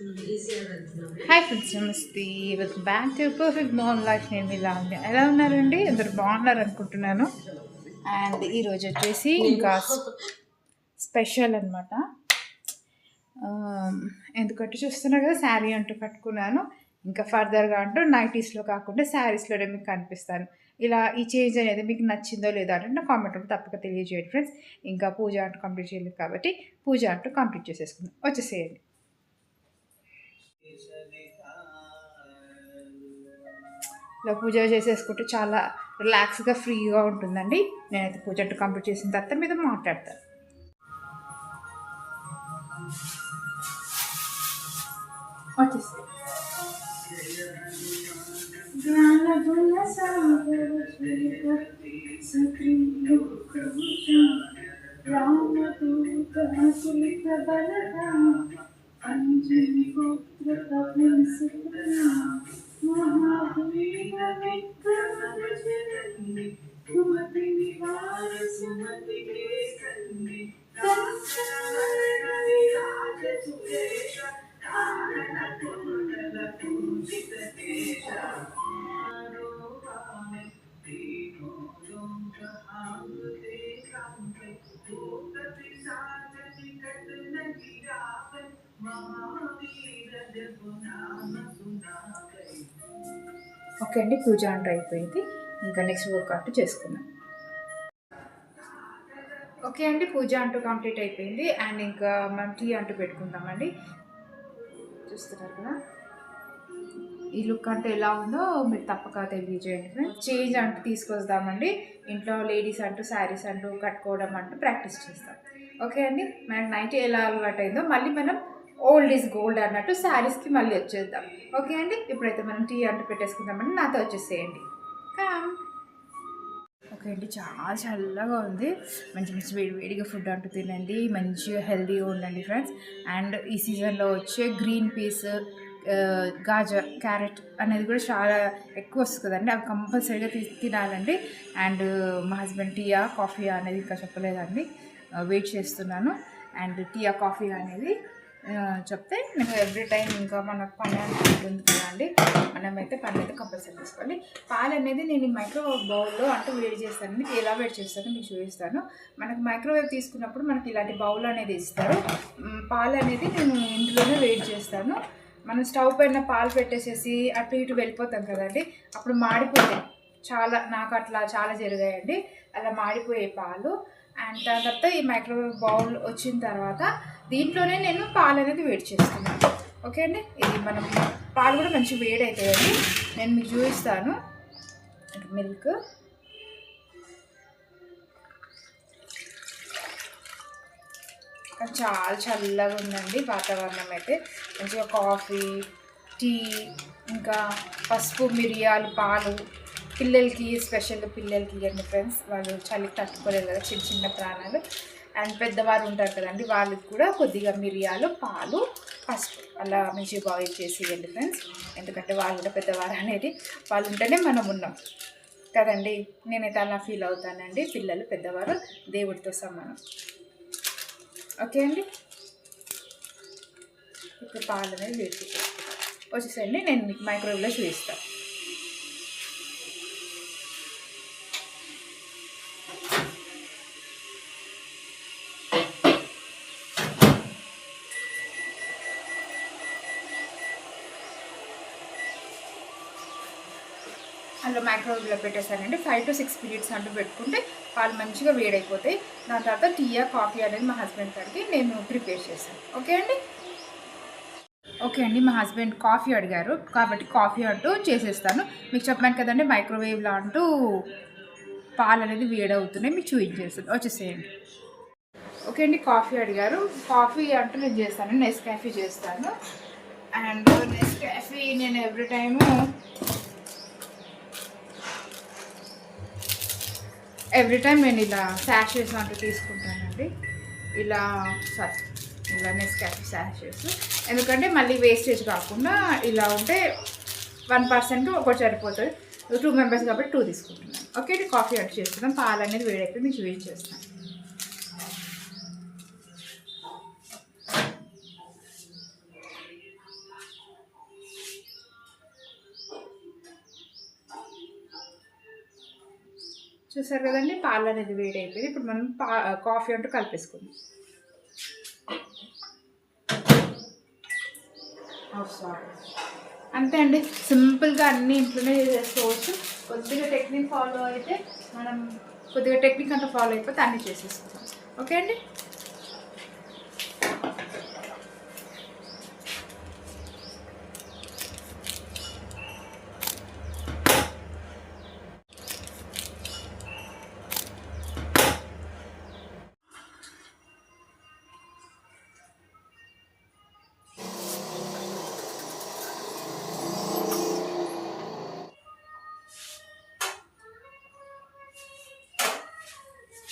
Hi friends, నమస్తే. Welcome back to perfect mom life. నేను ఇలా ఉంది. ఎలా ఉన్నారండి? అందరు బాగున్నారు అనుకుంటున్నాను. అండ్ ఈరోజు వచ్చేసి ఇంకా స్పెషల్ అనమాట. ఎందుకంటే చూస్తున్నారు కదా, శారీ అంటూ కట్టుకున్నాను. ఇంకా ఫర్దర్గా అంటూ నైటీస్లో కాకుండా శారీస్లోనే మీకు కనిపిస్తాను. ఇలా ఈ చేంజ్ అనేది మీకు నచ్చిందో లేదో అంటే నా కామెంట్ తప్పక తెలియజేయండి ఫ్రెండ్స్. ఇంకా పూజ అంటూ కంప్లీట్ చేయలేదు కాబట్టి పూజ అంటూ కంప్లీట్ చేసేసుకుందాం. వచ్చేసేయండి. ఇలా పూజ చేసేసుకుంటే చాలా రిలాక్స్గా ఫ్రీగా ఉంటుందండి. నేనైతే పూజ కంప్లీట్ చేసిన తర్వాత మీద మాట్లాడతాను. వచ్చేసి అంజని ఓకే అండి, పూజ అంటూ అయిపోయింది. ఇంకా నెక్స్ట్ వర్కౌట్ చేసుకున్నాం. ఓకే అండి, పూజ అంటూ కంప్లీట్ అయిపోయింది. అండ్ ఇంకా మనం టీ అంటూ పెట్టుకుందామండి. చూస్తున్నారు కదా, ఈ లుక్ అంటే ఎలా ఉందో మీరు తప్పక తెలియజేయండి ఫ్రెండ్స్. చేంజ్ అంటూ తీసుకొస్తామండి. ఇంట్లో లేడీస్ అంటూ శారీస్ అంటూ కట్టుకోవడం అంటూ ప్రాక్టీస్ చేస్తాం. ఓకే అండి, మనకు నైట్ ఎలా అలవాటు అయిందో మళ్ళీ మనం ఓల్డ్ ఈజ్ గోల్డ్ అన్నట్టు శారీస్కి మళ్ళీ వచ్చేద్దాం. ఓకే అండి, ఇప్పుడైతే మనం టీ అంటూ పెట్టేసుకుందామండి. నాతో వచ్చేసేయండి. ఓకే అండి, చాలా చల్లగా ఉంది. మంచి మంచి వేడిగా ఫుడ్ అంటూ తినండి. మంచిగా హెల్తీగా ఉండండి ఫ్రెండ్స్. అండ్ ఈ సీజన్లో వచ్చే గ్రీన్ పీస్, గాజర్, క్యారెట్ అనేది కూడా చాలా ఎక్కువ వస్తుంది కదండి. అవి కంపల్సరీగా తినాలండి. అండ్ మా హస్బెండ్ టీయా కాఫీయా అనేది ఇంకా చెప్పలేదండి, వెయిట్ చేస్తున్నాను. అండ్ టీయా కాఫీ అనేది చెప్తే నేను ఎవ్రీ టైం ఇంకా మన పని ఉంటుంది కదండి, మనమైతే పని అయితే కంపల్సరీ తీసుకోవాలి. పాలు అనేది నేను మైక్రోవేవ్ బౌల్లో అంటూ వేడి చేస్తాను. మీకు ఎలా వేడి చేస్తానో మీకు చూపిస్తాను. మనకు మైక్రోవేవ్ తీసుకున్నప్పుడు మనకి ఇలాంటి బౌల్ అనేది ఇస్తారు. పాలు అనేది నేను ఇంట్లోనే వేడి చేస్తాను. మనం స్టవ్ పైన పాలు పెట్టేసేసి అటు ఇటు వెళ్ళిపోతాం కదండి, అప్పుడు మాడిపోతాయి. నాకు అట్లా చాలా జరిగాయండి, అలా మాడిపోయే పాలు. అండ్ దాని తర్వాత ఈ మైక్రోవేవ్ బౌల్ వచ్చిన తర్వాత దీంట్లోనే నేను పాలు అనేది వేడి చేస్తున్నాను. ఓకే అండి, ఇది మనం పాలు కూడా మంచి వేడి అవుతాయండి. నేను మీకు చూపిస్తాను. మిల్క్ చాలా చల్లగా ఉందండి వాతావరణం అయితే. మంచిగా కాఫీ, టీ, ఇంకా పసుపు, మిరియాలు, పాలు పిల్లలకి స్పెషల్గా పిల్లలకి ఇవ్వండి ఫ్రెండ్స్. వాళ్ళు చలికి తట్టుకోలేరు కదా, చిన్న చిన్న ప్రాణాలు. అండ్ పెద్దవారు ఉంటారు కదండి, వాళ్ళకి కూడా కొద్దిగా మిరియాలు, పాలు, పసుపు అలా మంచిగా బాయిల్ చేసి ఇవ్వండి ఫ్రెండ్స్. ఎందుకంటే వాళ్ళు కూడా పెద్దవారు అనేది, వాళ్ళు ఉంటేనే మనం ఉన్నాం కదండి. నేనైతే అలా ఫీల్ అవుతానండి. పిల్లలు పెద్దవారు దేవుడితో సమానం. ఓకే అండి, ఇప్పుడు పాలు అనేది వేడి వచ్చేసండి. నేను మీకు మైక్రోవేవ్లో చూపిస్తాను. అందులో మైక్రోవేవ్లో పెట్టేసానండి. 5 to 6 minutes అంటూ పెట్టుకుంటే పాలు మంచిగా వేడైపోతాయి. దాని తర్వాత టీయా కాఫీ అనేది మా హస్బెండ్ గారికి నేను ప్రిపేర్ చేశాను. ఓకే అండి. ఓకే అండి, మా హస్బెండ్ కాఫీ అడిగారు కాబట్టి కాఫీ అంటూ చేసేస్తాను. మీకు చెప్పాను కదండి, మైక్రోవేవ్లో అంటూ పాలు అనేది వేడవుతున్నాయి, మీకు చూపించేస్తాను. వచ్చేసేయండి. ఓకే అండి, కాఫీ అడిగారు. కాఫీ అంటూ నేను చేస్తాను, నెస్కాఫీ చేస్తాను. అండ్ నెస్కాఫీ నేను ఎవ్రీ టైం నేను ఇలా శాషెస్ అంటూ తీసుకుంటానండి. ఇలా నెస్కాఫీ శాషెస్, ఎందుకంటే మళ్ళీ వేస్టేజ్ కాకుండా ఇలా ఉంటే 1% ఒకటి సరిపోతుంది. 2 members కాబట్టి 2 తీసుకుంటున్నాను. ఓకే అండి, కాఫీ అంటూ చేస్తున్నాం. పాలు అనేది వేడైతే మీకు చూపించేస్తాను. చూసారు కదండి, పాలు అనేది వేడి అయిపోయింది. ఇప్పుడు మనం కాఫీ అంటూ కలిపేసుకుందాం. అంతే అండి, సింపుల్గా అన్నీ ఇంట్లోనే చేసుకోవచ్చు. కొద్దిగా టెక్నిక్ ఫాలో అయితే మనం కొద్దిగా టెక్నిక్ అంతా ఫాలో అయిపోతే అన్నీ చేసేసుకుంటాం. ఓకే అండి.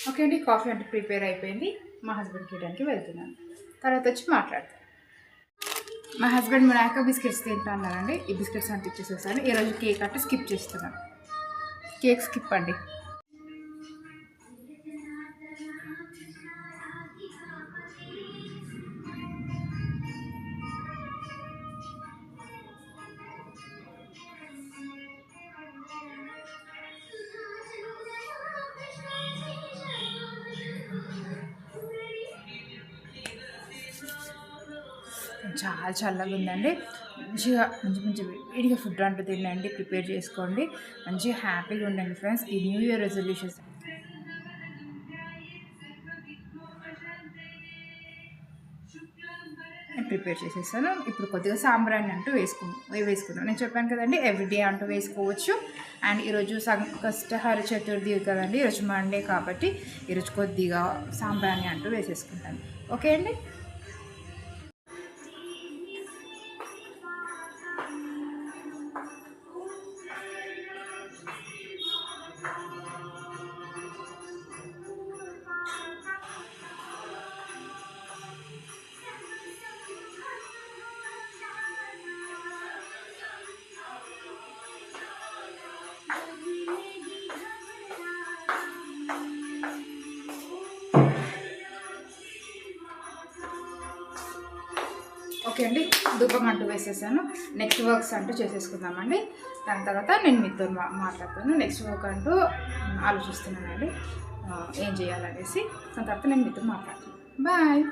ఓకే అండి, కాఫీ అంటే ప్రిపేర్ అయిపోయింది. మా హస్బెండ్కి ఇవ్వడానికి వెళ్తున్నాను. తర్వాత వచ్చి మాట్లాడతాను. మా హస్బెండ్ మునాక బిస్కెట్స్ తింటా అన్నారండి. ఈ బిస్కెట్స్ అంటే ఇచ్చేసేసాను. ఈరోజు కేక్ అంటే స్కిప్ చేస్తున్నాను. కేక్ స్కిప్ అండి. చాలా చల్లగా ఉందండి. మంచిగా మంచి వేడిగా ఫుడ్ అంటూ తినండి, ప్రిపేర్ చేసుకోండి, మంచిగా హ్యాపీగా ఉండండి ఫ్రెండ్స్. ఈ న్యూ ఇయర్ రెజల్యూషన్స్ ప్రిపేర్ చేసేసాను. ఇప్పుడు కొద్దిగా సాంబ్రాన్ని అంటూ వేసుకుందాం. నేను చెప్పాను కదండి, ఎవ్రీడే అంటూ వేసుకోవచ్చు. అండ్ ఈరోజు సంకష్టహర చతుర్థి కదండి, ఈరోజు మండే కాబట్టి ఈరోజు కొద్దిగా సాంబ్రాన్ని అంటూ వేసేసుకుంటాను. ఓకే అండి. ఓకే అండి, ధూపం అంటూ వేసేసాను. నెక్స్ట్ వర్క్స్ అంటూ చేసేసుకుందామండి. దాని తర్వాత నేను మీతో మాట్లాడతాను. నెక్స్ట్ వర్క్ అంటూ ఆలోచిస్తున్నానండి ఏం చేయాలనేసి. దాని తర్వాత నేను మీతో మాట్లాడతాను. బాయ్.